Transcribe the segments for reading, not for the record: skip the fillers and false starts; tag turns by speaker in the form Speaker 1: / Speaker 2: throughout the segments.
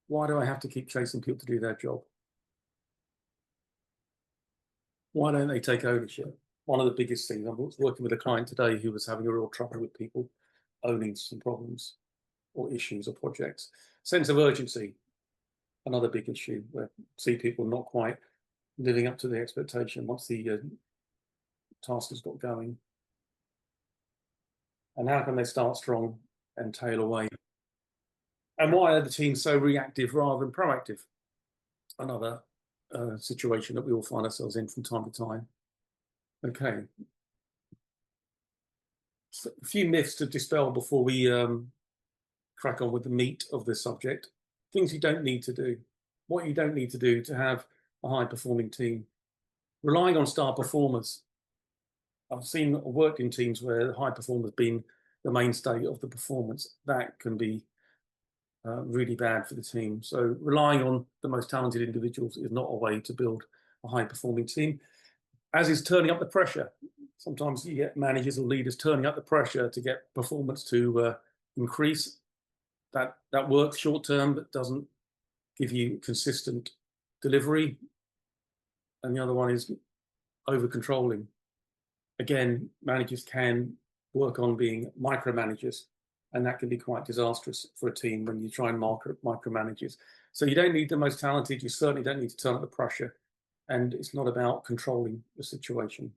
Speaker 1: Why do I have to keep chasing people to do their job? Why don't they take ownership? One of the biggest things, I was working with a client today who was having a real trouble with people owning some problems or issues or projects. Sense of urgency, another big issue where see people not quite living up to the expectation once the task has got going. And how can they start strong and tail away? And why are the teams so reactive rather than proactive? Another situation that we all find ourselves in from time to time. Okay. So a few myths to dispel before we crack on with the meat of this subject. Things you don't need to do. What you don't need to do to have a high-performing team. Relying on star performers. I've seen worked in teams where high performers been the mainstay of the performance. That can be really bad for the team. So relying on the most talented individuals is not a way to build a high-performing team, as is turning up the pressure. Sometimes you get managers or leaders turning up the pressure to get performance to increase. That works short term, but doesn't give you consistent delivery. And the other one is over-controlling. Again, managers can work on being micromanagers, and that can be quite disastrous for a team when you try and micromanage. So you don't need the most talented, you certainly don't need to turn up the pressure, and it's not about controlling the situation.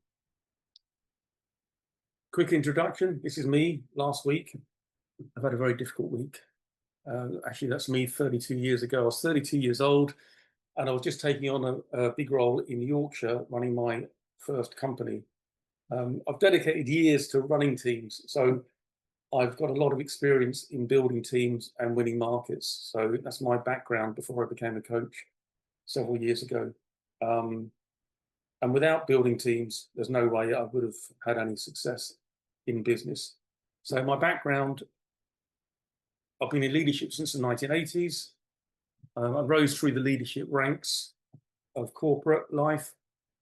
Speaker 1: Quick introduction, this is me last week. I've had a very difficult week. Actually, that's me 32 years ago. I was 32 years old, and I was just taking on a big role in Yorkshire, running my first company. I've dedicated years to running teams, so I've got a lot of experience in building teams and winning markets. So that's my background before I became a coach several years ago. And without building teams, there's no way I would have had any success in business. So my background, I've been in leadership since the 1980s. I rose through the leadership ranks of corporate life.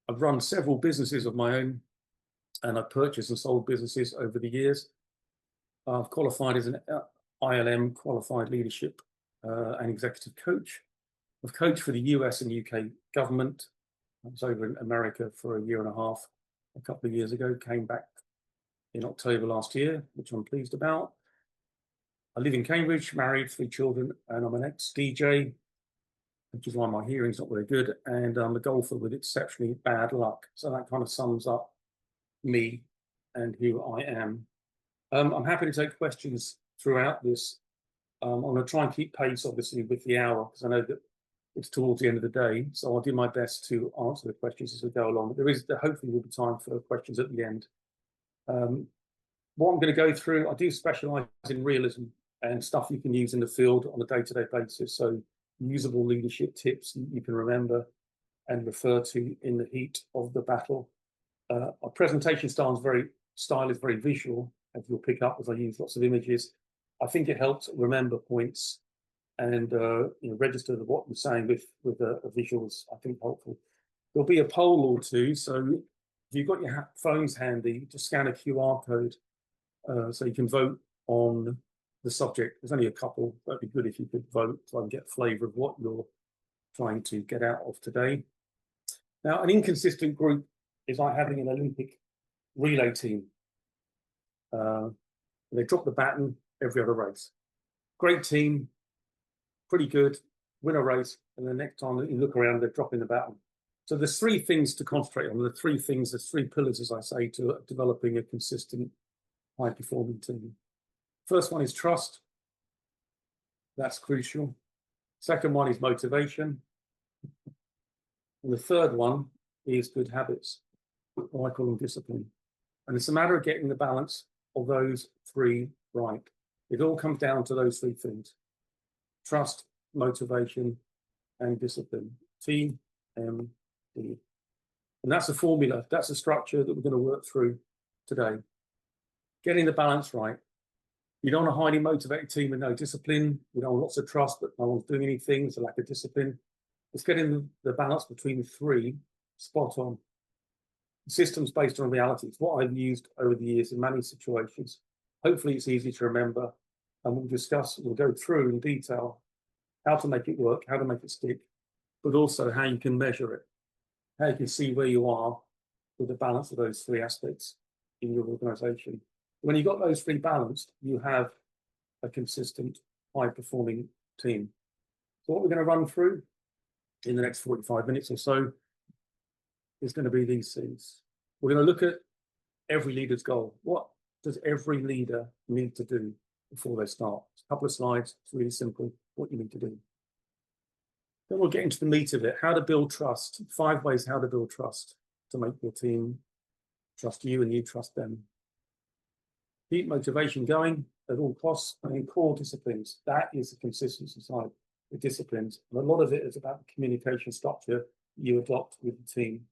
Speaker 1: I've run several businesses of my own, and I've purchased and sold businesses over the years. I've qualified as an ILM qualified leadership and executive coach. I've coached for the US and UK government. I was over in America for a year and a half a couple of years ago, came back in October last year, which I'm pleased about. I live in Cambridge, married, 3 children, and I'm an ex-DJ, which is why my hearing's not very good, and I'm a golfer with exceptionally bad luck. So that kind of sums up me and who I am. I'm happy to take questions throughout this. I'm going to try and keep pace, obviously, with the hour, because I know that it's towards the end of the day. So I'll do my best to answer the questions as we go along. There hopefully will be time for questions at the end. What I'm going to go through, I do specialize in realism and stuff you can use in the field on a day-to-day basis. So usable leadership tips you can remember and refer to in the heat of the battle. Our presentation style is very visual, as you'll pick up as I use lots of images. I think it helps remember points and register what I'm saying with visuals. I think helpful. There'll be a poll or two, so if you've got your phones handy, just scan a QR code so you can vote on the subject. There's only a couple. That'd be good if you could vote so I can get a flavour of what you're trying to get out of today. Now, an inconsistent group is like having an Olympic relay team. They drop the baton every other race. Great team, pretty good, win a race, and the next time you look around, they're dropping the baton. So there's 3 things to concentrate on. There's 3 pillars, as I say, to developing a consistent, high-performing team. First one is trust. That's crucial. Second one is motivation. And the third one is good habits, or I call them discipline. And it's a matter of getting the balance of those 3 right. It all comes down to those 3 things: trust, motivation, and discipline. TMD. And that's a formula, that's a structure that we're going to work through today. Getting the balance right. You don't want a highly motivated team with no discipline. You don't want lots of trust, but no one's doing anything. It's a lack of discipline. It's getting the balance between the 3 spot on. Systems based on realities, what I've used over the years in many situations. Hopefully it's easy to remember, and we'll go through in detail how to make it work, how to make it stick, but also how you can measure it, how you can see where you are with the balance of those three aspects in your organization. When you've got those three balanced, you have a consistent, high-performing team. So what we're going to run through in the next 45 minutes or so is going to be these things. We're going to look at every leader's goal. What does every leader need to do before they start? It's a couple of slides. It's really simple what you need to do. Then we'll get into the meat of it, how to build trust. 5 ways how to build trust to make your team trust you and you trust them. Keep motivation going at all costs, and in core disciplines. That is the consistency side, the disciplines. And a lot of it is about the communication structure you adopt with the team.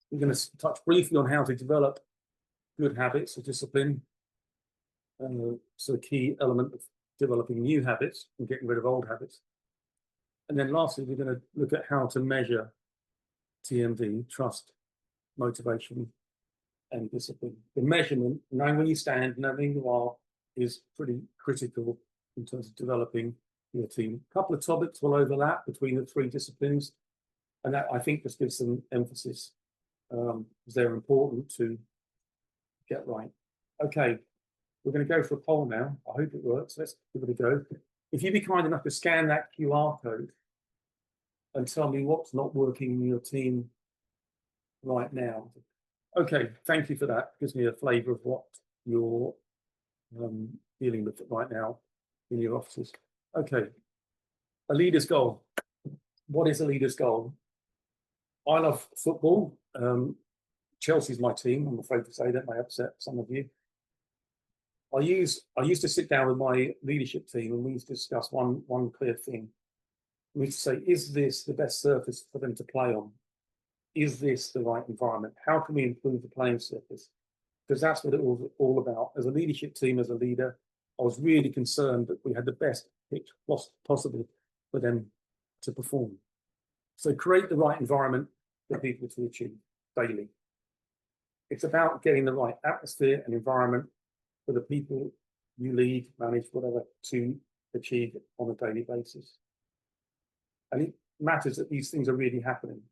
Speaker 1: We're going to touch briefly on how to develop good habits of discipline. So a key element of developing new habits and getting rid of old habits. And then lastly, we're going to look at how to measure TMD, trust, motivation, and discipline. The measurement, knowing where you stand, knowing where you are, is pretty critical in terms of developing your team. A couple of topics will overlap between the 3 disciplines, and that I think just gives them emphasis, because they're important to get right. Okay, we're going to go for a poll now. I hope it works. Let's give it a go. If you'd be kind enough to scan that QR code and tell me what's not working in your team right now. Okay, thank you for that. Gives me a flavour of what you're dealing with right now in your offices. Okay, a leader's goal. What is a leader's goal? I love football. Chelsea's my team, I'm afraid to say. That may upset some of you. I used to sit down with my leadership team and we used to discuss one clear thing. We used to say, is this the best surface for them to play on? Is this the right environment? How can we improve the playing surface? Because that's what it was all about. As a leadership team, as a leader, I was really concerned that we had the best pitch possible for them to perform. So create the right environment for people to achieve daily. It's about getting the right atmosphere and environment for the people you lead, manage, whatever, to achieve it on a daily basis. And it matters that these things are really happening.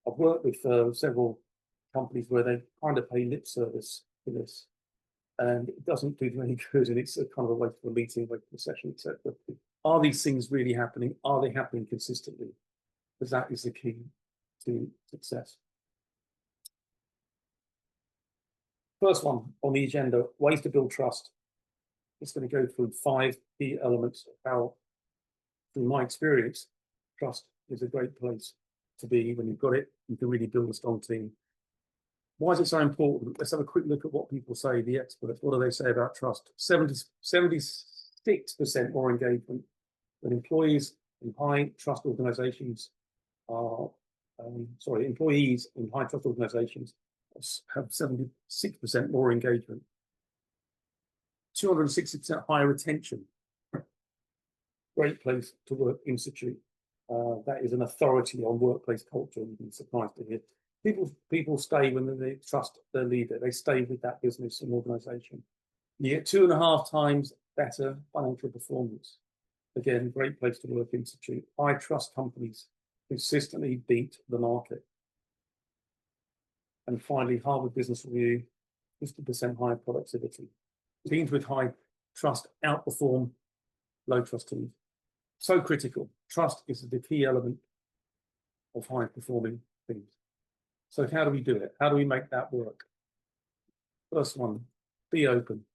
Speaker 1: I've worked with several companies where they kind of pay lip service for this, and it doesn't do them any good, and it's a kind of a waste of a meeting, waste of a session, etc. Are these things really happening? Are they happening consistently? Because that is the key to success. First one on the agenda, ways to build trust. It's going to go through 5 key elements of how, through my experience, trust is a great place to be. When you've got it, you can really build a strong team. Why is it so important? Let's have a quick look at what people say, the experts. What do they say about trust? 76% more engagement when employees in high trust organizations are, employees in high trust organizations have 76% more engagement. 260% higher retention. Great place to work institute. That is an authority on workplace culture. You'd be surprised to hear. People stay when they trust their leader. They stay with that business and organization. You get 2.5 times better financial performance. Again, great place to work institute. High trust companies consistently beat the market. And finally, Harvard Business Review, 50% higher productivity. Teams with high trust outperform low trust teams. So critical. Trust is the key element of high performing teams. So how do we do it? How do we make that work? First one, be open.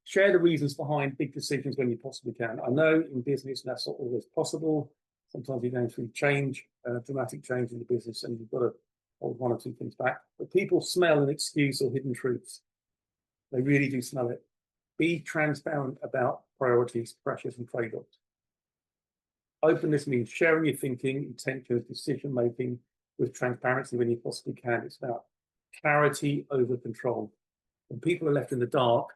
Speaker 1: Share the reasons behind big decisions when you possibly can. I know in business that's not always possible. Sometimes you're going through change, dramatic change in the business, and you've got to hold 1 or 2 things back. But people smell an excuse or hidden truths. They really do smell it. Be transparent about priorities, pressures, and trade-offs. Openness means sharing your thinking, intentions, decision-making with transparency when you possibly can. It's about clarity over control. When people are left in the dark,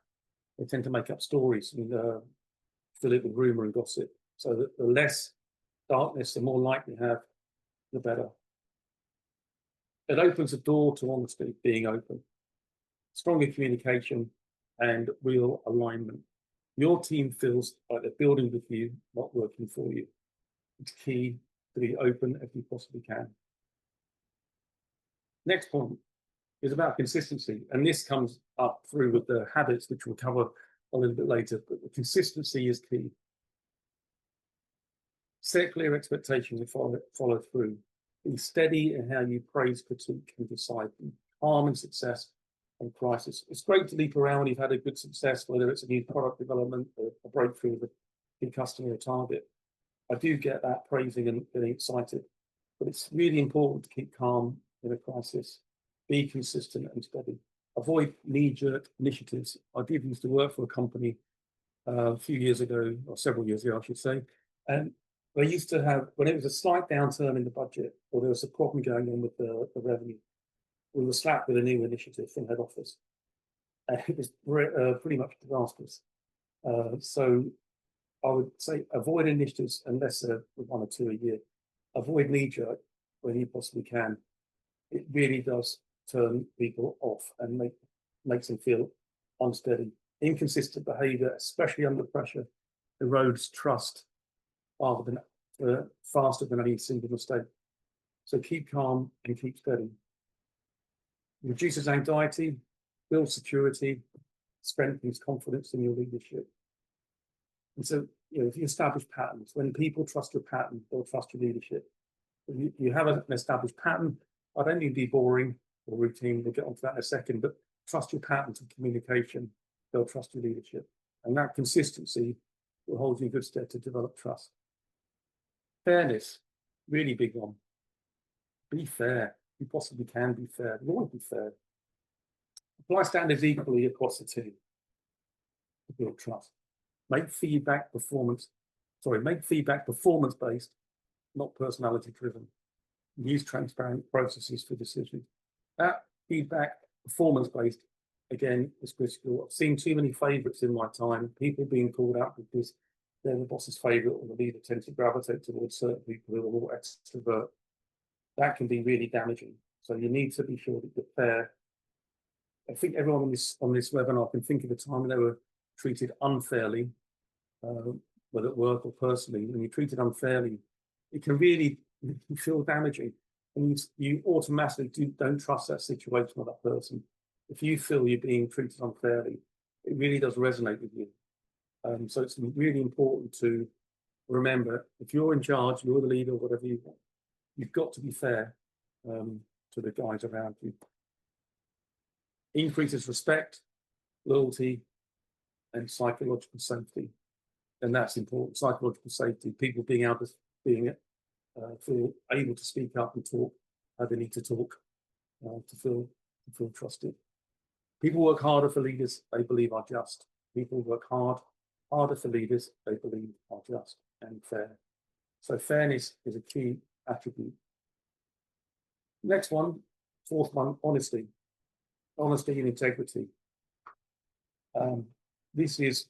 Speaker 1: they tend to make up stories and fill it with rumor and gossip. So that the less darkness, the more light you have, the better. It opens a door to honesty, being open. Stronger communication and real alignment. Your team feels like they're building with you, not working for you. It's key to be open if you possibly can. Next point is about consistency, and this comes up through with the habits, which we'll cover a little bit later, but the consistency is key. Set clear expectations and follow through. Be steady in how you praise, critique, and decide. Be calm in success and crisis. It's great to leap around when you've had a good success, whether it's a new product development or a breakthrough with a new customer or target. I do get that praising and getting excited, but it's really important to keep calm in a crisis. Be consistent and steady. Avoid knee-jerk initiatives. I did used to work for a company a few years ago, or several years ago, I should say, and they used to have, when it was a slight downturn in the budget, or there was a problem going on with the revenue, we were slapped with a new initiative from head office. And it was pretty much disastrous. So I would say avoid initiatives unless they're one or two a year. Avoid knee-jerk when you possibly can. It really does turn people off and makes them feel unsteady. Inconsistent behavior, especially under pressure, erodes trust faster than any single mistake. So keep calm and keep steady. Reduces anxiety, builds security, strengthens confidence in your leadership. And so, if you establish patterns, when people trust your pattern, they'll trust your leadership. If you have an established pattern, I don't need to be boring or routine, we'll get onto that in a second, but trust your patterns of communication, they'll trust your leadership. And that consistency will hold you in good stead to develop trust. Fairness, really big one. Be fair. You possibly can be fair. You always be fair. Apply standards equally across the team to build trust. Make feedback performance-based, not personality-driven. Use transparent processes for decisions. That feedback performance-based, again, is critical. I've seen too many favourites in my time, people being called out because they're the boss's favourite or the leader tends to gravitate towards certain people who are more extrovert. That can be really damaging. So you need to be sure that you're fair. I think everyone on this webinar can think of a time when they were treated unfairly, whether at work or personally. When you're treated unfairly, it can really feel damaging. And you automatically don't trust that situation or that person. If you feel you're being treated unfairly, it really does resonate with you. So it's really important to remember, if you're in charge, you're the leader, whatever you want, you've got to be fair to the guys around you. Increases respect, loyalty, and psychological safety. And that's important, psychological safety, people being able to feel able to speak up and talk how they need to talk to feel trusted. People work harder for leaders they believe are just. People work harder for leaders they believe are just and fair. So fairness is a key attribute. Next one, fourth one, honesty. Honesty and integrity. This is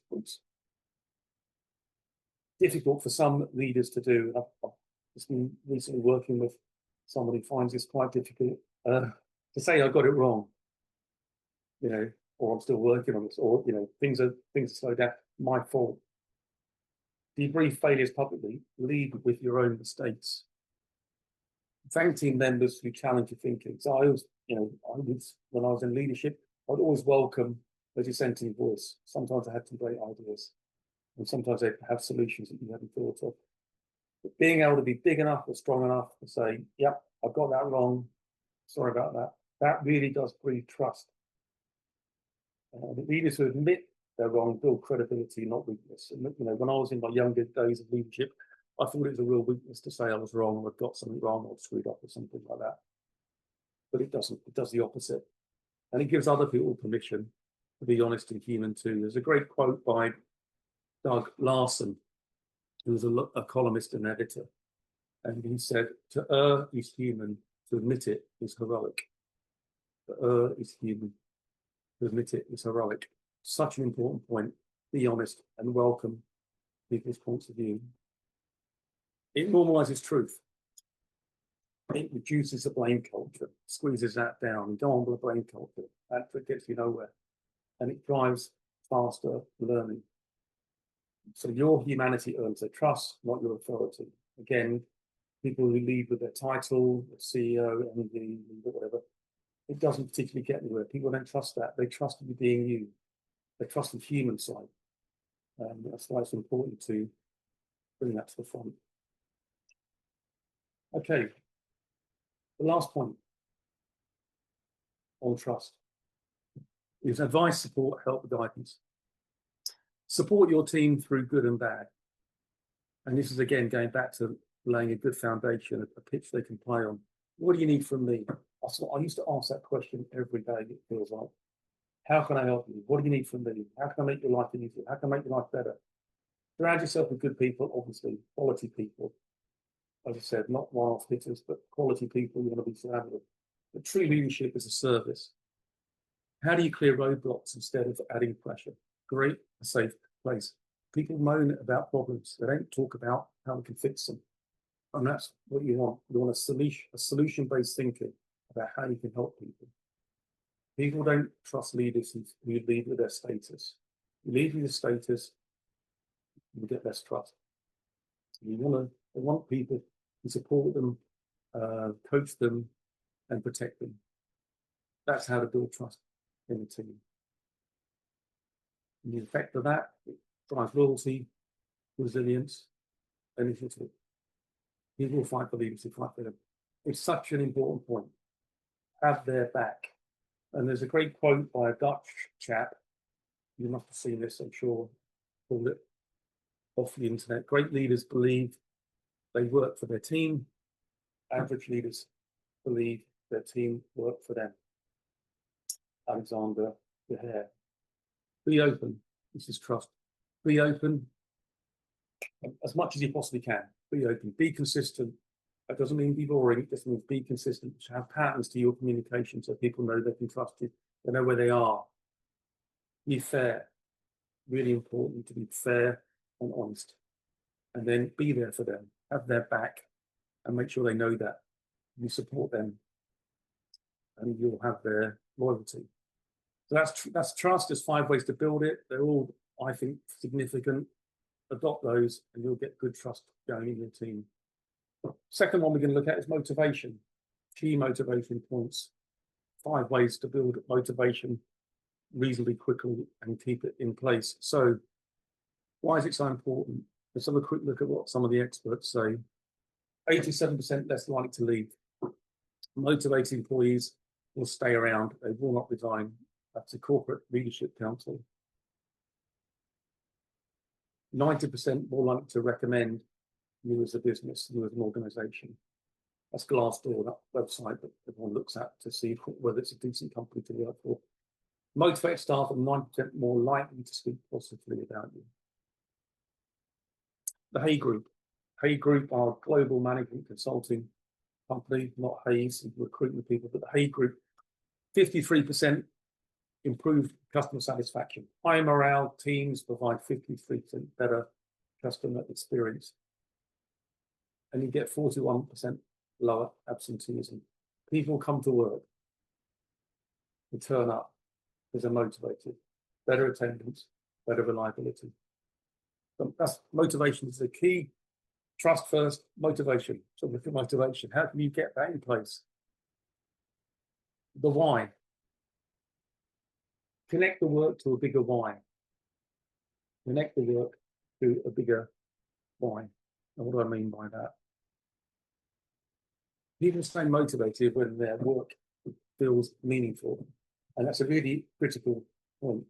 Speaker 1: difficult for some leaders to do. I've just been recently working with someone who finds this quite difficult to say I got it wrong, or I'm still working on this, or things are slowed down. My fault. Debrief failures publicly. Lead with your own mistakes. Thank team members who challenge your thinking. So I always, when I was in leadership, I'd always welcome a dissenting voice. Sometimes I had some great ideas, and sometimes they have solutions that you hadn't thought of. But being able to be big enough or strong enough to say, "Yep, I got that wrong. Sorry about that." That really does breed trust. The leaders who admit they're wrong build credibility, not weakness. And when I was in my younger days of leadership, I thought it was a real weakness to say I was wrong, or got something wrong, or screwed up, or something like that. But it doesn't. It does the opposite, and it gives other people permission to be honest and human too. There's a great quote by Doug Larson, who was a columnist and editor, and he said, "To err is human. To admit it is heroic. To err is human. To admit it is heroic." Such an important point. Be honest and welcome people's points of view. It normalizes truth. It reduces the blame culture, squeezes that down. You don't want the blame culture. That gets you nowhere. And it drives faster learning. So your humanity earns their trust, not your authority. Again, people who lead with their title, the CEO, MD, whatever, it doesn't particularly get anywhere. People don't trust that. They trust you being you. They trust the human side. That's why it's important to bring that to the front. Okay, the last point on trust is advice, support, help, guidance. Support your team through good and bad. And this is, again, going back to laying a good foundation, a pitch they can play on. What do you need from me? I used to ask that question every day, it feels like. How can I help you? What do you need from me? How can I make your life easier? How can I make your life better? Surround yourself with good people, obviously, quality people. As I said, not one-off hitters, but quality people you want to be surrounded with. But true leadership is a service. How do you clear roadblocks instead of adding pressure? Create a safe place. People moan about problems. They don't talk about how we can fix them. And that's what you want. You want a solution-based thinking about how you can help people. People don't trust leaders who lead with their status. You lead with your status, you get less trust. They want people to support them, coach them, and protect them. That's how to build trust in the team. And the effect of that, it drives loyalty, resilience, initiative. People will fight for leaders who fight for them. It's such an important point. Have their back. And there's a great quote by a Dutch chap. You must have seen this, I'm sure, pulled it off the internet. Great leaders believe they work for their team. Average leaders believe their team work for them. Alexander De Hare. Be open. This is trust. Be open as much as you possibly can. Be open. Be consistent. That doesn't mean be boring. It just means be consistent. Have patterns to your communication so people know they can trust you. They know where they are. Be fair. Really important to be fair and honest. And then be there for them. Have their back and make sure they know that. You support them and you'll have their loyalty. So that's trust. There's 5 ways to build it. They're all, I think, significant. Adopt those and you'll get good trust going in your team. Second one we're going to look at is motivation. Key motivation points. 5 ways to build motivation reasonably quickly and keep it in place. So why is it so important? Let's have a quick look at what some of the experts say. 87% less likely to leave. Motivated employees will stay around. They will not resign. That's a Corporate Leadership Council. 90% more likely to recommend you as a business, you as an organization. That's Glassdoor, that website that everyone looks at to see whether it's a decent company to work for. Motivated staff are 9% more likely to speak positively about you. The Hay Group. Hay Group are a global management consulting company, not Hayes, recruitment people, but the Hay Group, 53% improved customer satisfaction. High morale teams provide 53% better customer experience. And you get 41% lower absenteeism. People come to work, they turn up, because they're motivated, better attendance, better reliability. So that's motivation is the key. Trust first, motivation. So look at motivation. How can you get that in place? The why. Connect the work to a bigger why. Connect the work to a bigger why. And what do I mean by that? People stay motivated when their work feels meaningful. And that's a really critical point.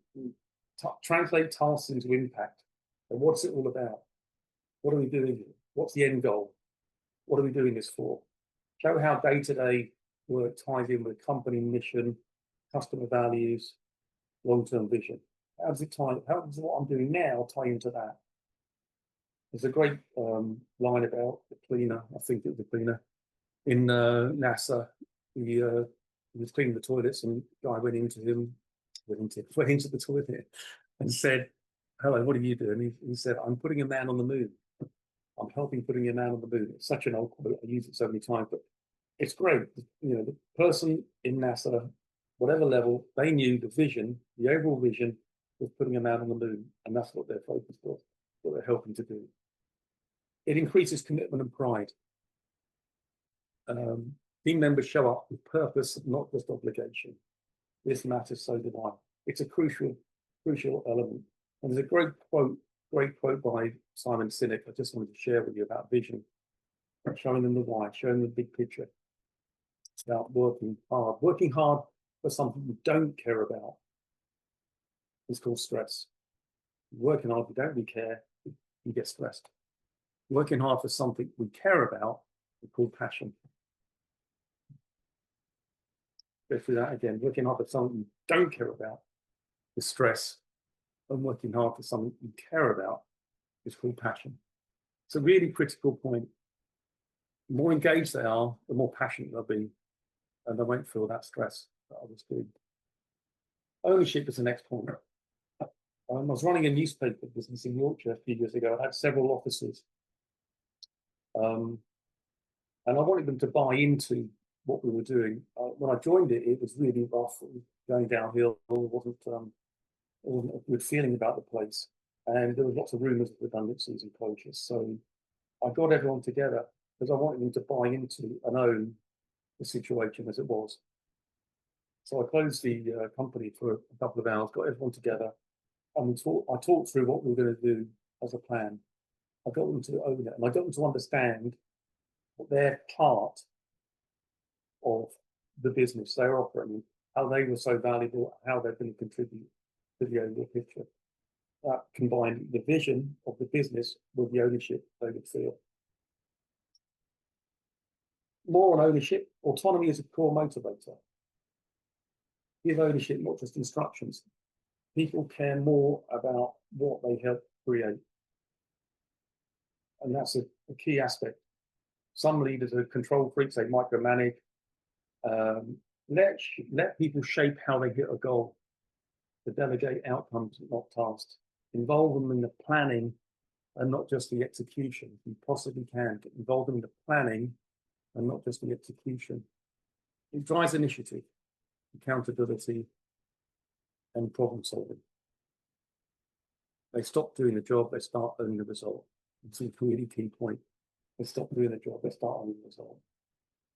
Speaker 1: Translate tasks into impact. And what's it all about? What are we doing here? What's the end goal? What are we doing this for? Show how day-to-day work ties in with company mission, customer values, long-term vision. How does what I'm doing now tie into that? There's a great line about the cleaner, I think it was the cleaner, in NASA. He was cleaning the toilets and the guy went into the toilet and said, "Hello, what are you doing?" He said, "I'm putting a man on the moon. I'm helping putting a man on the moon." It's such an old quote. I use it so many times, but it's great. You know, the person in NASA, whatever level, they knew the vision, the overall vision was putting a man on the moon, and that's what their focus was. what they're helping to do. It increases commitment and pride. Team members show up with purpose, not just obligation. This matters, so do I. It's a crucial element. And there's a great quote by Simon Sinek I just wanted to share with you about vision, showing them the why, showing them the big picture. It's about working hard. Working hard for something you don't care about is called stress. Working hard, you don't really care, you get stressed. Working hard for something we care about is called passion. Go through that again. Working hard for something you don't care about is stress, and working hard for something you care about is called passion. It's a really critical point. The more engaged they are, the more passionate they'll be, and they won't feel that stress that I was doing. Ownership is the next point. I was running a newspaper business in Yorkshire a few years ago. I had several offices. And I wanted them to buy into what we were doing. When I joined it, it was really rough. It was going downhill. It wasn't a good feeling about the place. And there was lots of rumours of redundancies and closures. So I got everyone together because I wanted them to buy into and own the situation as it was. So I closed the company for a couple of hours, got everyone together, and I talked through what we were going to do as a plan. I got them to own it, and I got them to understand what their part of the business they were operating, how they were so valuable, how they're going to contribute to the overall picture. That combined the vision of the business with the ownership they would feel. More on ownership. Autonomy is a core motivator. Give ownership, not just instructions. People care more about what they help create. And that's a key aspect. Some leaders are control freaks, they micromanage. Let people shape how they hit a goal. To delegate outcomes, not tasks. Involve them in the planning and not just the execution. If you possibly can, involve them in the planning and not just the execution. It drives initiative, accountability, and problem solving. They stop doing the job, they start owning the result. It's a really key point. They stop doing the job, they start owning the result.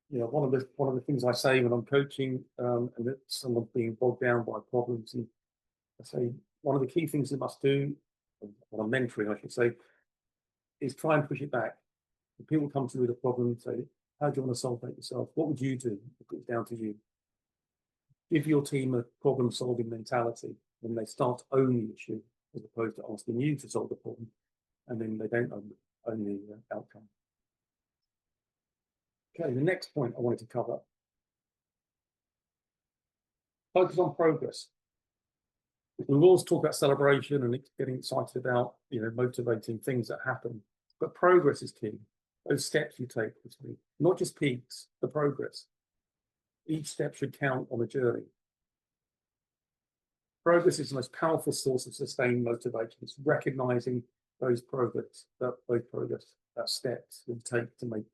Speaker 1: You know, one of the things I say when I'm coaching and that someone's being bogged down by problems, and I say one of the key things they must do, when I'm mentoring, I should say, is try and push it back. When people come to you with a problem, say, how do you want to solve that yourself? What would you do if it's down to you? Give your team a problem-solving mentality when they start to own the issue, as opposed to asking you to solve the problem, and then they don't own the outcome. Okay, the next point I wanted to cover. Focus on progress. We always talk about celebration and getting excited about, motivating things that happen, but progress is key. Those steps you take this week, not just peaks, the progress. Each step should count on the journey. Progress is the most powerful source of sustained motivation. It's recognizing those steps you take to make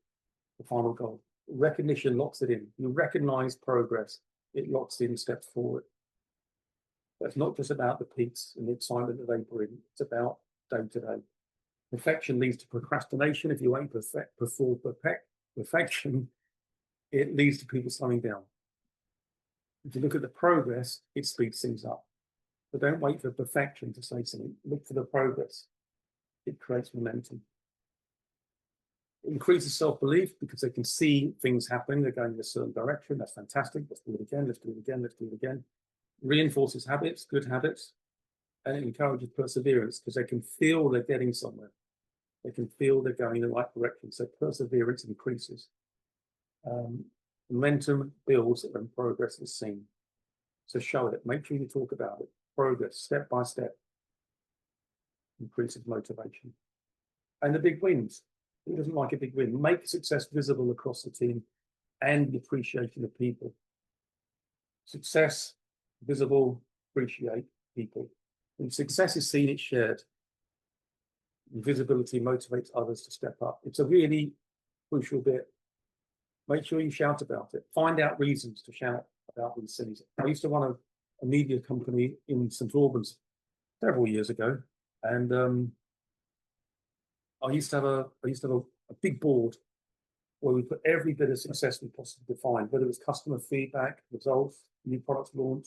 Speaker 1: the final goal. Recognition locks it in. You recognize progress, it locks in steps forward. But it's not just about the peaks and the excitement that they bring, it's about day to day. Perfection leads to procrastination. If you aim for perfection, it leads to people slowing down. If you look at the progress, it speeds things up. But don't wait for perfection to say something. Look for the progress. It creates momentum. It increases self-belief because they can see things happening. They're going in a certain direction. That's fantastic. Let's do it again. Let's do it again. Let's do it again. It reinforces habits, good habits, and it encourages perseverance because they can feel they're getting somewhere. They can feel they're going in the right direction. So perseverance increases. Momentum builds when progress is seen. So show it. Make sure you talk about it. Progress, step by step, increases motivation. And the big wins. Who doesn't like a big win? Make success visible across the team and the appreciation of people. Success, visible, appreciate people. When success is seen, it's shared. Visibility motivates others to step up. It's a really crucial bit. Make sure you shout about it. Find out reasons to shout about these things. I used to run a media company in St Albans several years ago, and I used to have a big board where we put every bit of success we possibly could find, whether it was customer feedback, results, new product launch,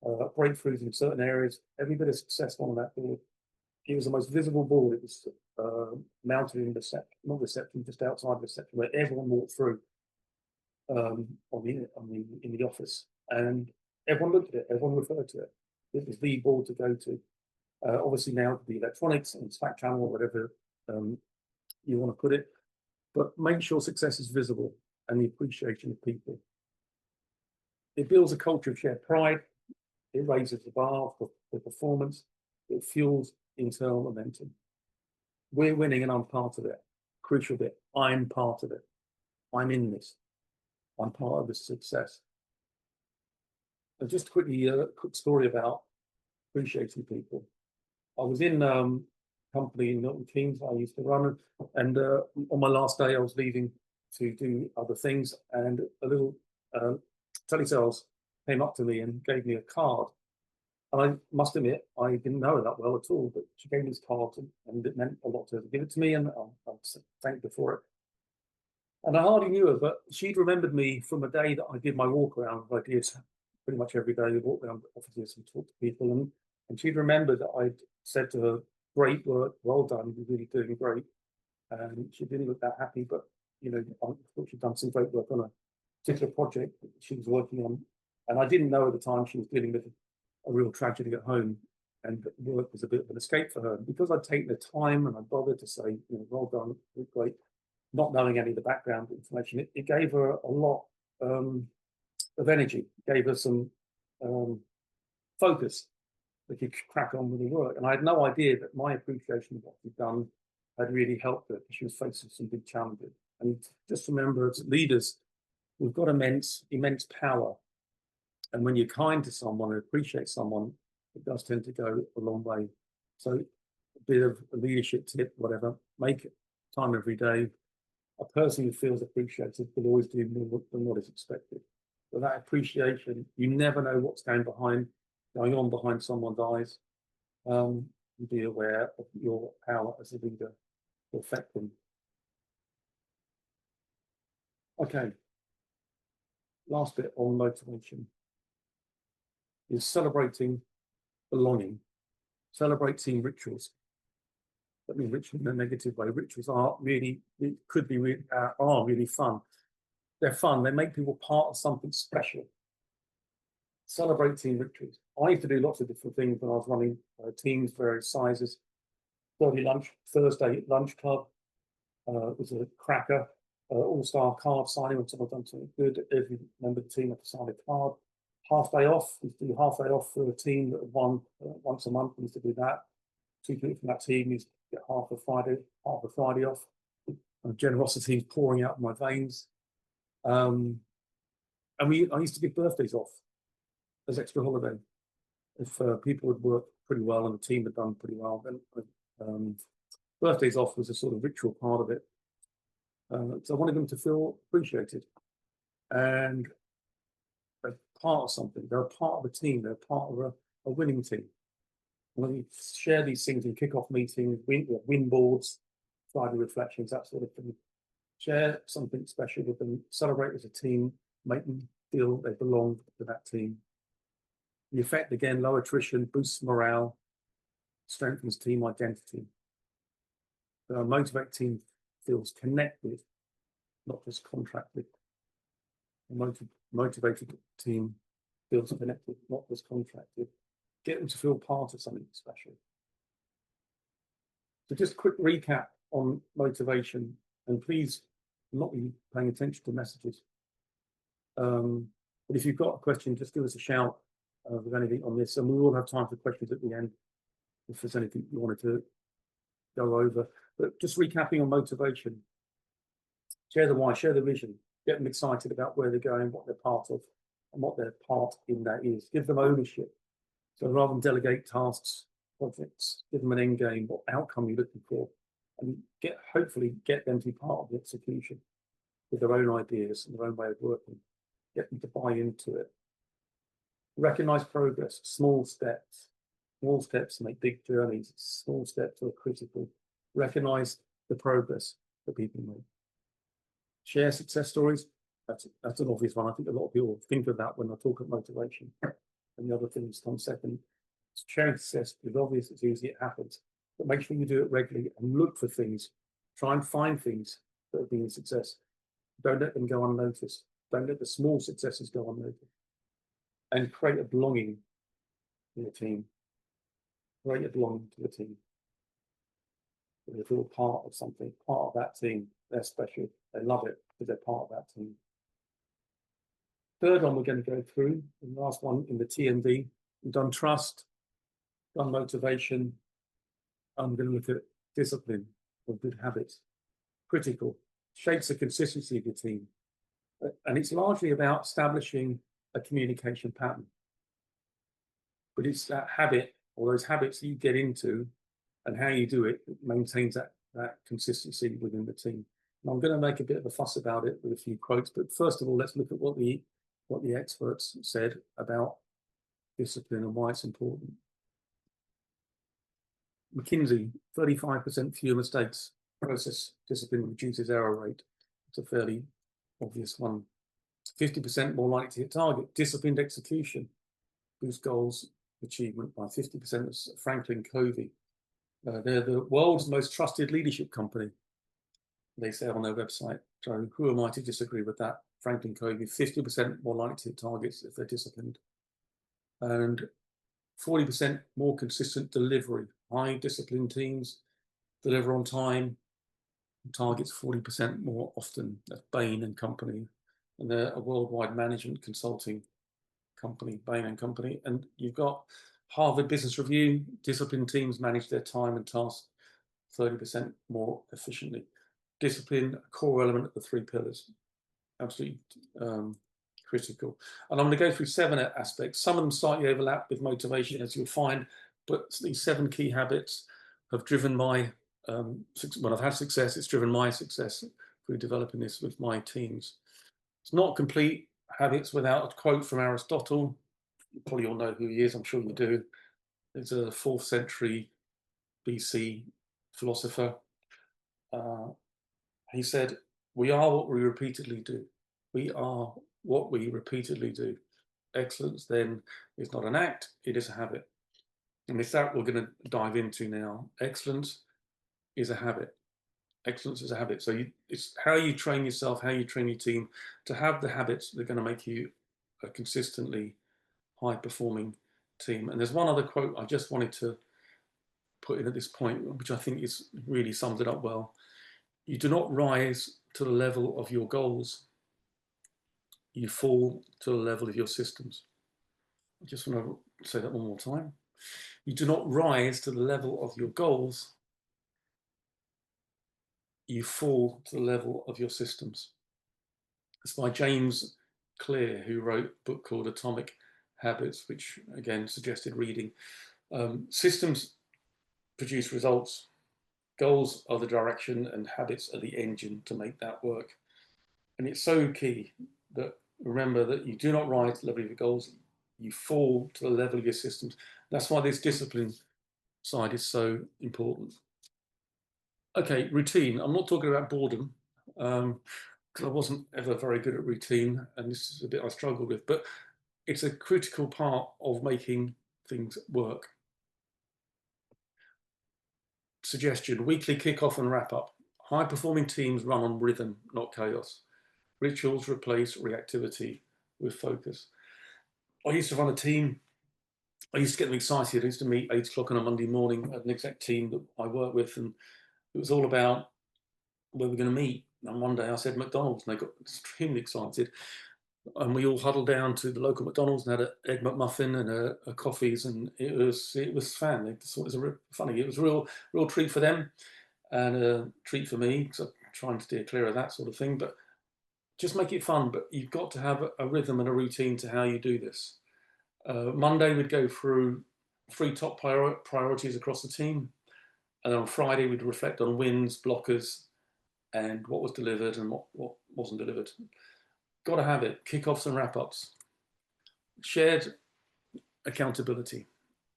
Speaker 1: breakthroughs in certain areas, every bit of success on that board. It was the most visible board. It was mounted in not reception, just outside reception, where everyone walked through in the office, and everyone looked at it. Everyone referred to it. It was the board to go to. Obviously now the electronics and Slack channel or whatever you want to put it, but make sure success is visible and the appreciation of people. It builds a culture of shared pride. It raises the bar for performance. It fuels internal momentum. We're winning and I'm part of it. Crucial bit, I'm part of it. I'm in this. I'm part of the success. And just quickly, a quick story about appreciating people. I was in company in Milton Keynes I used to run, and on my last day I was leaving to do other things, and a little telesales came up to me and gave me a card. And I must admit, I didn't know her that well at all, but she gave me this card, and it meant a lot to her to give it to me, and I thanked her for it. And I hardly knew her, but she'd remembered me from a day that I did my walk around. I did pretty much every day, I walk around offices and talk to people, and she'd remembered that I'd said to her, "Great work, well done, you're really doing great." And she didn't look that happy, but you know, I thought she'd done some great work on a particular project that she was working on. And I didn't know at the time she was dealing with a real tragedy at home, and work was a bit of an escape for her. And because I'd taken the time and I bothered to say, you know, "Well done, great," not knowing any of the background information, it gave her a lot of energy, gave her some focus that could crack on with the work. And I had no idea that my appreciation of what she'd done had really helped her, because she was facing some big challenges. And just remember, as leaders, we've got immense power. And when you're kind to someone and appreciate someone, it does tend to go a long way. So a bit of a leadership tip, whatever, make time every day. A person who feels appreciated will always do more than what is expected. But that appreciation, you never know what's going on behind someone's eyes. Be aware of your power as a leader to affect them. Okay. Last bit on motivation is celebrating belonging. Celebrate team rituals. I mean, rituals in a negative way. Rituals are really fun. They're fun. They make people part of something special. Celebrate team rituals. I used to do lots of different things when I was running teams, various sizes. Thursday lunch club was a cracker. All-star card signing when someone done something good. Every member of the team had to sign a card. Half day off. We used to do half day off for a team that won once a month. We used to do that. 2 people from that team used to get half a Friday off. And generosity pouring out of my veins. And I used to give birthdays off as extra holiday. If people had worked pretty well and the team had done pretty well, then birthdays off was a sort of ritual part of it. So I wanted them to feel appreciated, and they're part of something. They're a part of a team. They're part of a winning team. And when you share these things in kick-off meetings, win boards, Friday reflections, that sort of thing, share something special with them, celebrate as a team, make them feel they belong to that team. The effect, again, low attrition, boosts morale, strengthens team identity. A motivated team feels connected, not just contracted. A motivated team feels connected, not just contracted. Get them to feel part of something special. So just a quick recap on motivation, and please not be paying attention to messages. But if you've got a question, just give us a shout with anything on this, and we will have time for questions at the end if there's anything you wanted to go over. But just recapping on motivation, share the why, share the vision, get them excited about where they're going, what they're part of, and what their part in that is. Give them ownership. So rather than delegate tasks, projects, give them an end game, what outcome you're looking for, and hopefully get them to be part of the execution with their own ideas and their own way of working. Get them to buy into it. Recognize progress, small steps. Small steps make big journeys. Small steps are critical. Recognize the progress that people make. Share success stories. That's an obvious one. I think a lot of people think of that when I talk of motivation. And the other things come second. Sharing success is obvious, it's easy, it happens. But make sure you do it regularly and look for things. Try and find things that have been a success. Don't let them go unnoticed. Don't let the small successes go unnoticed. And create a belonging in the team. Create a belonging to the team. They feel part of something, part of that team. They're special. They love it because they're part of that team. Third one we're going to go through, the last one in the TMD. We've done trust, done motivation. I'm going to look at discipline or good habits. Critical, shapes the consistency of your team. And it's largely about establishing a communication pattern. But it's that habit or those habits that you get into and how you do it maintains that consistency within the team. And I'm going to make a bit of a fuss about it with a few quotes, but first of all, let's look at what the experts said about discipline and why it's important. McKinsey, 35% fewer mistakes. Process discipline reduces error rate. It's a fairly obvious one. 50% more likely to hit target. Disciplined execution boosts goals achievement by 50%. Franklin Covey. They're the world's most trusted leadership company, they say on their website. So who am I to disagree with that? Franklin Covey, 50% more likely to hit targets if they're disciplined. And 40% more consistent delivery. High disciplined teams deliver on time, targets 40% more often. That's Bain and Company. And they're a worldwide management consulting company, Bain and Company. And you've got Harvard Business Review, disciplined teams manage their time and tasks 30% more efficiently. Discipline, a core element of the 3 pillars. Absolutely critical. And I'm going to go through 7 aspects. Some of them slightly overlap with motivation, as you'll find, but these 7 key habits have driven my, when I've had success, it's driven my success through developing this with my teams. It's not complete habits without a quote from Aristotle. You probably all know who he is, I'm sure you do. He's a 4th century BC philosopher. He said, "We are what we repeatedly do. We are what we repeatedly do. Excellence then is not an act, it is a habit." And it's that we're going to dive into now. Excellence is a habit. Excellence is a habit. So it's how you train yourself, how you train your team to have the habits that are going to make you a consistently high-performing team. And there's one other quote I just wanted to put in at this point, which I think is really sums it up well. You do not rise to the level of your goals. You fall to the level of your systems. I just want to say that one more time. You do not rise to the level of your goals. You fall to the level of your systems. It's by James Clear, who wrote a book called Atomic Habits, which again suggested reading. Systems produce results. Goals are the direction and habits are the engine to make that work. And it's so key that remember that you do not rise to the level of your goals, you fall to the level of your systems. That's why this discipline side is so important. Okay, routine. I'm not talking about boredom, because I wasn't ever very good at routine, and this is a bit I struggled with, but it's a critical part of making things work. Suggestion, weekly kickoff and wrap up. High performing teams run on rhythm, not chaos. Rituals replace reactivity with focus. I used to run a team. I used to get them excited. I used to meet 8 o'clock on a Monday morning at an exec team that I work with, and it was all about where we're going to meet. And one day I said McDonald's, and they got extremely excited. And we all huddled down to the local McDonald's and had an egg McMuffin and a coffees, and it was fun. It was funny. It was a real treat for them, and a treat for me because I'm trying to steer clear of that sort of thing. But just make it fun. But you've got to have a rhythm and a routine to how you do this. Monday we'd go through 3 top priorities across the team, and then on Friday we'd reflect on wins, blockers, and what was delivered and what wasn't delivered. Got to have it. Kickoffs and wrap-ups. Shared accountability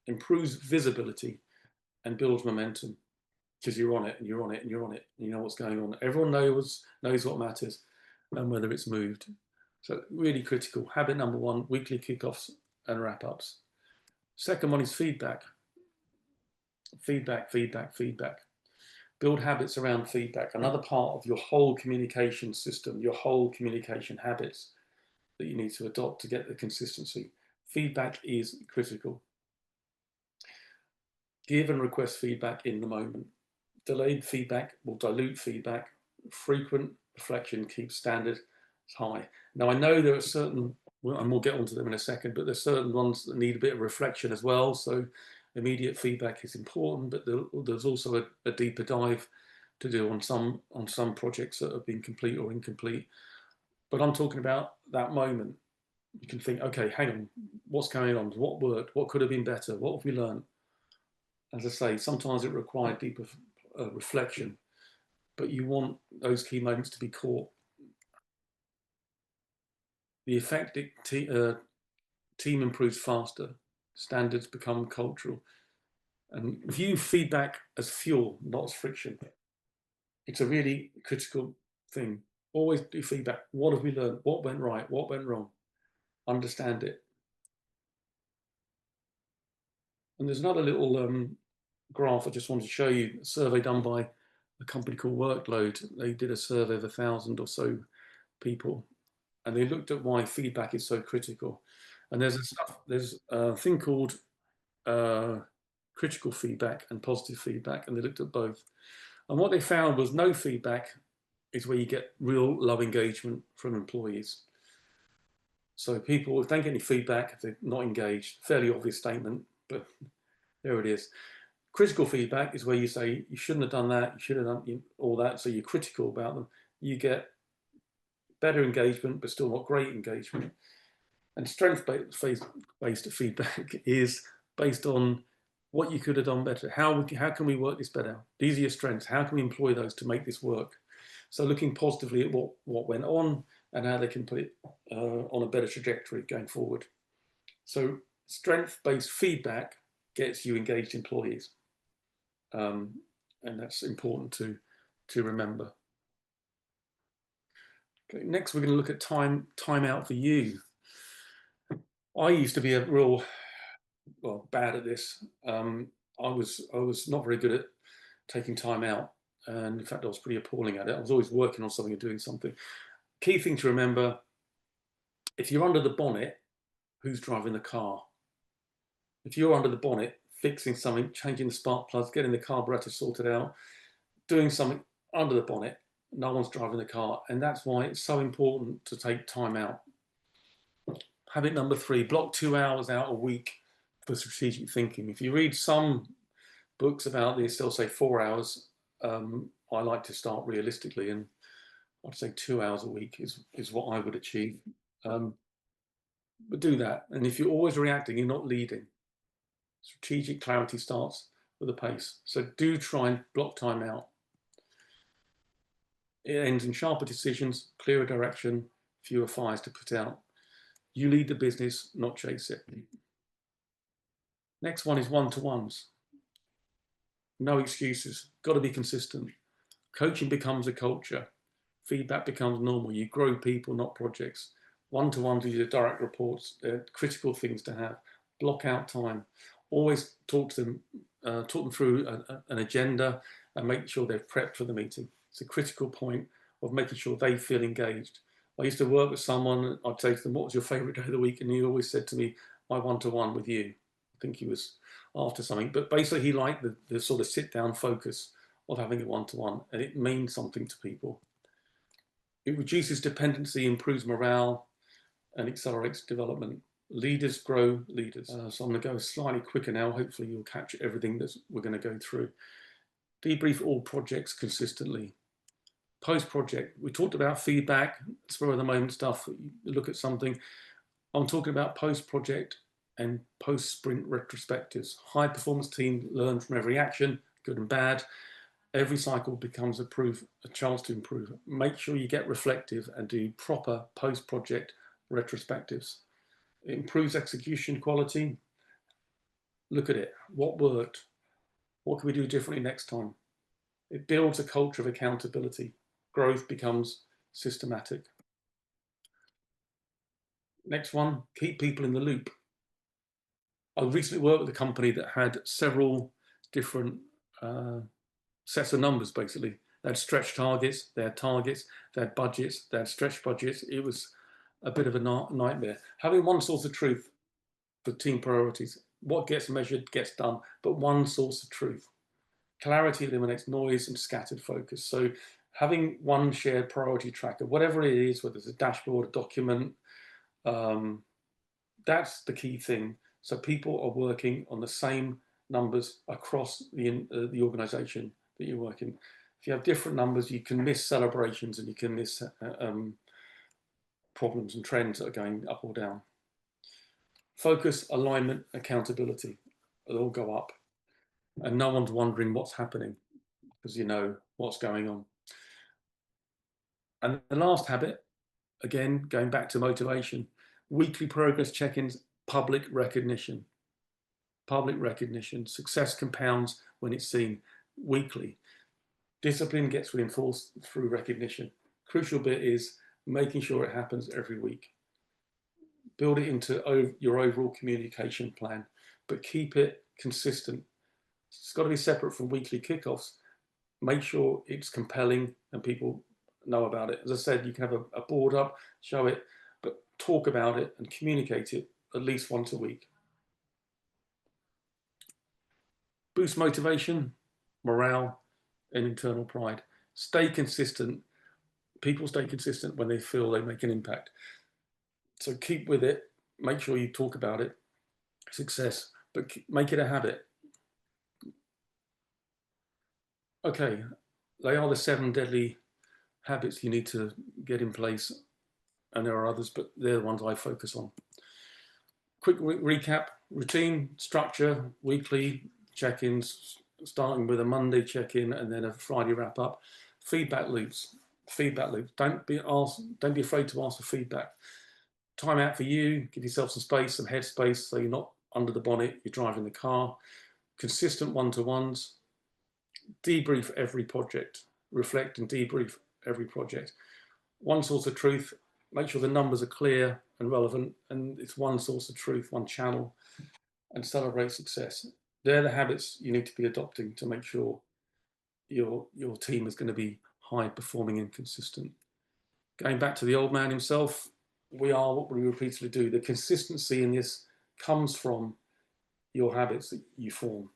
Speaker 1: improves visibility and builds momentum. because you're on it and you're on it and you're on it. And you know what's going on. Everyone knows what matters and whether it's moved. So really critical. Habit number one, weekly kickoffs and wrap-ups. Second one is feedback. Feedback, feedback, feedback. Build habits around feedback. Another part of your whole communication system, your whole communication habits that you need to adopt to get the consistency. Feedback is critical. Give and request feedback in the moment. Delayed feedback will dilute feedback. Frequent reflection keeps standards high. Now, I know there are certain, and we'll get onto them in a second, but there's certain ones that need a bit of reflection as well. So immediate feedback is important, but there's also a deeper dive to do on some projects that have been complete or incomplete. But I'm talking about that moment. You can think, okay, hang on, what's going on? What worked? What could have been better? What have we learned? As I say, sometimes it required deeper reflection, but you want those key moments to be caught. The effective team improves faster, standards become cultural, and view feedback as fuel, not as friction. It's a really critical thing. Always do feedback. What have we learned? What went right? What went wrong? Understand it. And there's another little graph I just wanted to show you, a survey done by a company called Workload. They did a survey of 1,000 or so people, and they looked at why feedback is so critical. And there's a thing called critical feedback and positive feedback, and they looked at both. And what they found was no feedback is where you get real low engagement from employees. So people, if they don't get any feedback, they're not engaged. Fairly obvious statement, but there it is. Critical feedback is where you say you shouldn't have done that, you should have done all that. So you're critical about them. You get better engagement, but still not great engagement. And strength-based feedback is based on what you could have done better. How can we work this better? These are your strengths. How can we employ those to make this work? So looking positively at what went on and how they can put it on a better trajectory going forward. So strength-based feedback gets you engaged employees. And that's important to remember. Okay, next we're going to look at time out for you. I used to be a real bad at this. I was not very good at taking time out, and in fact I was pretty appalling at it. I was always working on something and doing something. Key thing to remember: if you're under the bonnet, who's driving the car? If you're under the bonnet, fixing something, changing the spark plugs, getting the carburetor sorted out, doing something under the bonnet, no one's driving the car, and that's why it's so important to take time out. Habit number 3, block 2 hours out a week for strategic thinking. If you read some books about this, they'll say 4 hours. I like to start realistically, and I'd say 2 hours a week is what I would achieve. But do that. And if you're always reacting, you're not leading. Strategic clarity starts with a pace. So do try and block time out. It ends in sharper decisions, clearer direction, fewer fires to put out. You lead the business, not chase it. Next one is one-to-ones. No excuses. Got to be consistent. Coaching becomes a culture. Feedback becomes normal. You grow people, not projects. One-to-ones with your direct reports. They're critical things to have. Block out time. Always talk them through an agenda and make sure they're prepped for the meeting. It's a critical point of making sure they feel engaged. I used to work with someone, I'd say to them, what was your favourite day of the week? And he always said to me, my one-to-one with you. I think he was after something, but basically he liked the sort of sit-down focus of having a one-to-one, and it means something to people. It reduces dependency, improves morale, and accelerates development. Leaders grow leaders. So I'm going to go slightly quicker now. Hopefully you'll capture everything that we're going to go through. Debrief all projects consistently. Post-project, we talked about feedback, spur of the moment stuff, look at something. I'm talking about post-project and post-sprint retrospectives. High performance team learn from every action, good and bad. Every cycle becomes a chance to improve. Make sure you get reflective and do proper post-project retrospectives. It improves execution quality. Look at it. What worked? What can we do differently next time? It builds a culture of accountability. Growth becomes systematic. Next one, keep people in the loop. I recently worked with a company that had several different sets of numbers, basically. They had stretch targets, they had budgets, they had stretch budgets. It was a bit of a nightmare. Having one source of truth for team priorities, what gets measured gets done, but one source of truth. Clarity eliminates noise and scattered focus. So having one shared priority tracker, whatever it is, whether it's a dashboard, a document, that's the key thing. So people are working on the same numbers across the organization that you're working. If you have different numbers, you can miss celebrations and you can miss problems and trends that are going up or down. Focus, alignment, accountability, it'll all go up. And no one's wondering what's happening because you know what's going on. And the last habit, again, going back to motivation, weekly progress check-ins, public recognition. Public recognition. Success compounds when it's seen weekly. Discipline gets reinforced through recognition. Crucial bit is making sure it happens every week. Build it into your overall communication plan, but keep it consistent. It's got to be separate from weekly kickoffs. Make sure it's compelling and people know about it. As I said, you can have a board up, show it, but talk about it and communicate it at least once a week. Boost motivation, morale, and internal pride. Stay consistent. People stay consistent when they feel they make an impact. So keep with it. Make sure you talk about it. Success, but make it a habit. Okay, they are the 7 deadly habits you need to get in place. And there are others, but they're the ones I focus on. Quick recap, routine, structure, weekly check-ins, starting with a Monday check-in and then a Friday wrap-up. Feedback loops. Don't be afraid to ask for feedback. Time out for you, give yourself some space, some headspace, so you're not under the bonnet, you're driving the car. Consistent one-to-ones. Debrief every project. Reflect and debrief every project. One source of truth, make sure the numbers are clear and relevant, and it's one source of truth, one channel, and celebrate success. They're the habits you need to be adopting to make sure your team is going to be high performing and consistent. Going back to the old man himself, we are what we repeatedly do. The consistency in this comes from your habits that you form.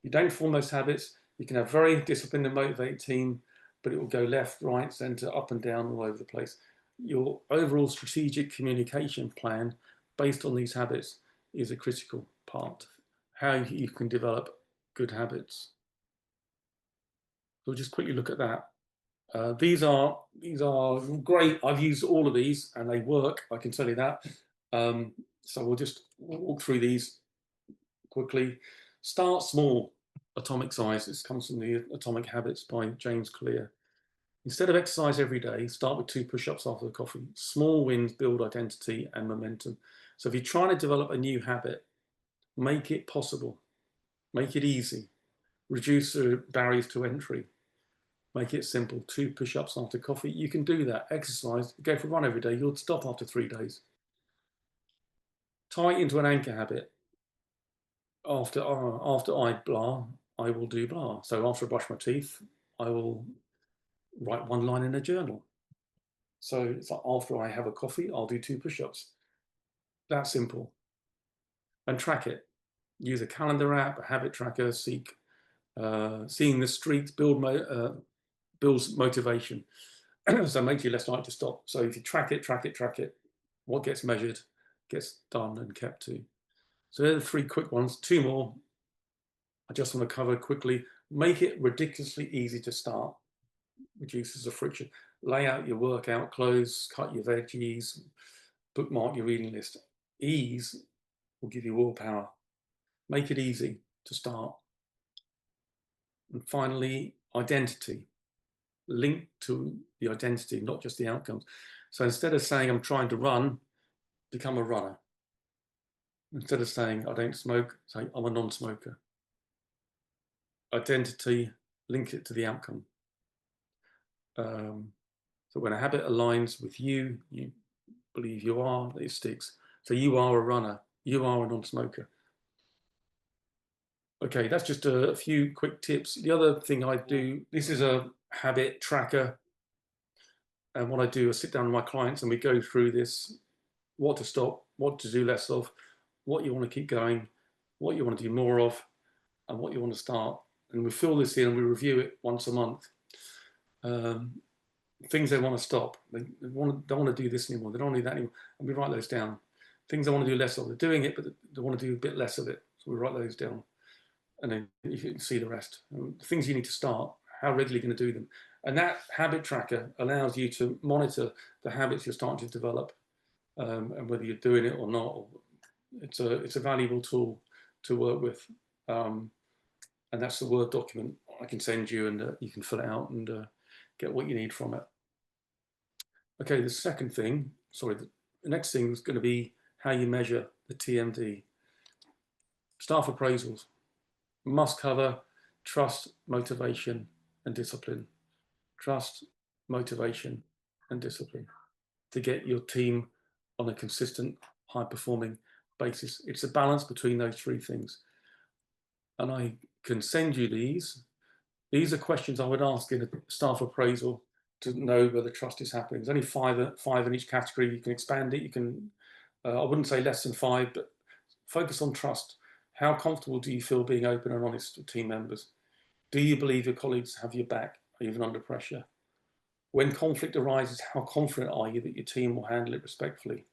Speaker 1: You don't form those habits, you can have very disciplined and motivated team, but it will go left, right, center, up and down all over the place. Your overall strategic communication plan based on these habits is a critical part. How you can develop good habits. So we'll just quickly look at that. These are great. I've used all of these and they work, I can tell you that. So we'll just walk through these quickly. Start small, atomic size. This comes from the Atomic Habits by James Clear. Instead of exercise every day, start with 2 push-ups after the coffee. Small wins build identity and momentum. So if you're trying to develop a new habit, make it possible. Make it easy. Reduce the barriers to entry. Make it simple. 2 push-ups after coffee. You can do that. Exercise. Go for a run every day. You'll stop after 3 days. Tie it into an anchor habit. After I blah, I will do blah. So after I brush my teeth, I will write 1 line in a journal. So it's like after I have a coffee, I'll do 2 push-ups. That simple. And track it. Use a calendar app, a habit tracker, seeing the streaks builds motivation. So it makes you less likely to stop. So if you track it, what gets measured gets done and kept to. So they're the 3 quick ones. 2 more I just want to cover quickly. Make it ridiculously easy to start. Reduces the friction. Lay out your workout clothes, cut your veggies, bookmark your reading list. Ease will give you willpower. Make it easy to start. And finally, identity. Link to the identity, not just the outcomes. So instead of saying I'm trying to run, become a runner. Instead of saying I don't smoke, say I'm a non-smoker. Identity, link it to the outcome. So when a habit aligns with you believe you are, it sticks. So you are a runner, you are a non-smoker. Okay, that's just a few quick tips. The other thing I do, this is a habit tracker. And what I do is sit down with my clients and we go through this, what to stop, what to do less of, what you want to keep going, what you want to do more of, and what you want to start. And we fill this in and we review it once a month. Things they want to stop. They don't want to do this anymore. They don't want to do that anymore. And we write those down. Things they want to do less of. They're doing it, but they want to do a bit less of it. So we write those down. And then you can see the rest. The things you need to start, how regularly you're going to do them. And that habit tracker allows you to monitor the habits you're starting to develop, and whether you're doing it or not. It's a valuable tool to work with. And that's the Word document I can send you, and you can fill it out and get what you need from it. Okay, the next thing is going to be how you measure the TMD. Staff appraisals must cover trust, motivation, and discipline. Trust, motivation, and discipline to get your team on a consistent, high-performing basis. It's a balance between those three things. And I can send you these. These are questions I would ask in a staff appraisal to know whether trust is happening. There's only five in each category. You can expand it. You can, I wouldn't say less than 5, but focus on trust. How comfortable do you feel being open and honest with team members? Do you believe your colleagues have your back, even under pressure? When conflict arises, how confident are you that your team will handle it respectfully?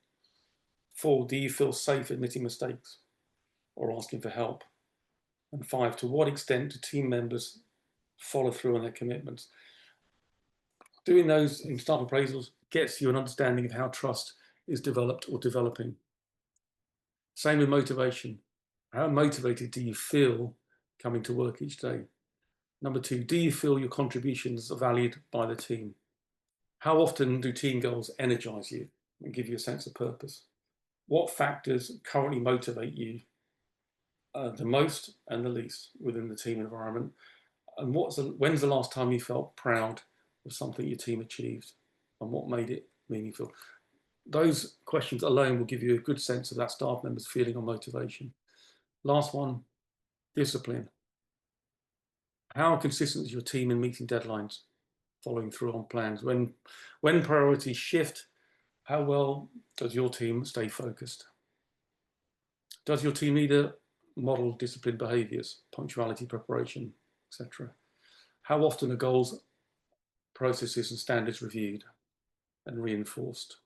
Speaker 1: 4, do you feel safe admitting mistakes or asking for help? And 5, to what extent do team members follow through on their commitments? Doing those in staff appraisals gets you an understanding of how trust is developed or developing. Same with motivation. How motivated do you feel coming to work each day? Number 2, do you feel your contributions are valued by the team? How often do team goals energize you and give you a sense of purpose? What factors currently motivate you the most and the least within the team environment? And when's the last time you felt proud of something your team achieved and what made it meaningful? Those questions alone will give you a good sense of that staff member's feeling on motivation. Last one, discipline. How consistent is your team in meeting deadlines, following through on plans? When priorities shift, how well does your team stay focused? Does your team leader model disciplined behaviours, punctuality, preparation, etc.? How often are goals, processes and standards reviewed and reinforced?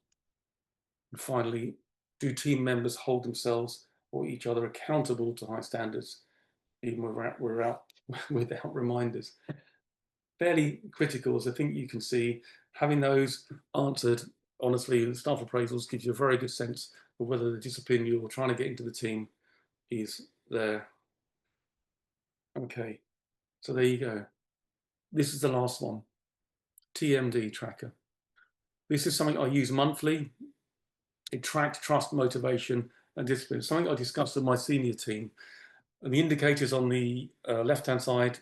Speaker 1: And finally, do team members hold themselves or each other accountable to high standards, even without reminders? Fairly critical, as I think you can see. Having those answered honestly in staff appraisals gives you a very good sense of whether the discipline you're trying to get into the team is there. Okay, so there you go. This is the last one, TMD tracker. This is something I use monthly. It tracks trust, motivation, and discipline. Something I discussed with my senior team. And the indicators on the left-hand side,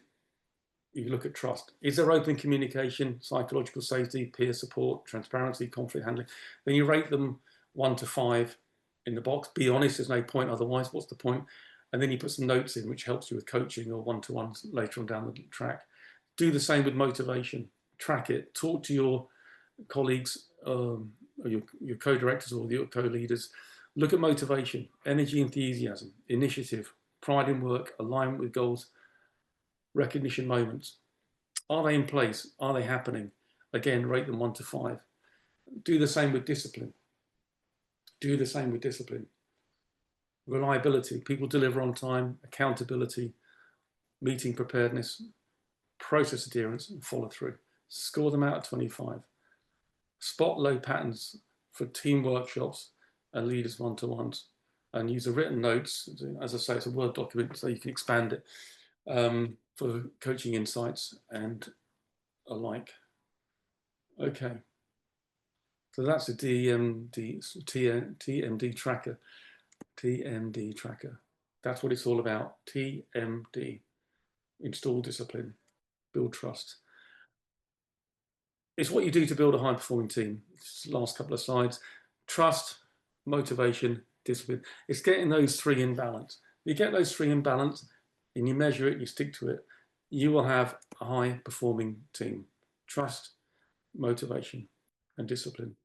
Speaker 1: you look at trust. Is there open communication, psychological safety, peer support, transparency, conflict handling? Then you rate them 1 to 5 in the box. Be honest, there's no point otherwise. What's the point? And then you put some notes in, which helps you with coaching or one-to-ones later on down the track. Do the same with motivation. Track it. Talk to your colleagues, or your co-directors or your co-leaders. Look at motivation, energy, enthusiasm, initiative, pride in work, alignment with goals, recognition moments. Are they in place? Are they happening? Again, rate them 1 to 5. Do the same with discipline. Do the same with discipline. Reliability, people deliver on time, accountability, meeting preparedness, process adherence, and follow through. Score them out of 25. Spot low patterns for team workshops and leaders one-to-ones, and use the written notes. As I say, it's a Word document, so you can expand it for coaching insights and alike. Okay, so that's a TMD tracker. TMD tracker. That's what it's all about. TMD. Install discipline. build trust. It's what you do to build a high-performing team. Last couple of slides. Trust, motivation, discipline. It's getting those three in balance. You get those three in balance and you measure it, you stick to it, you will have a high-performing team. Trust, motivation, and discipline.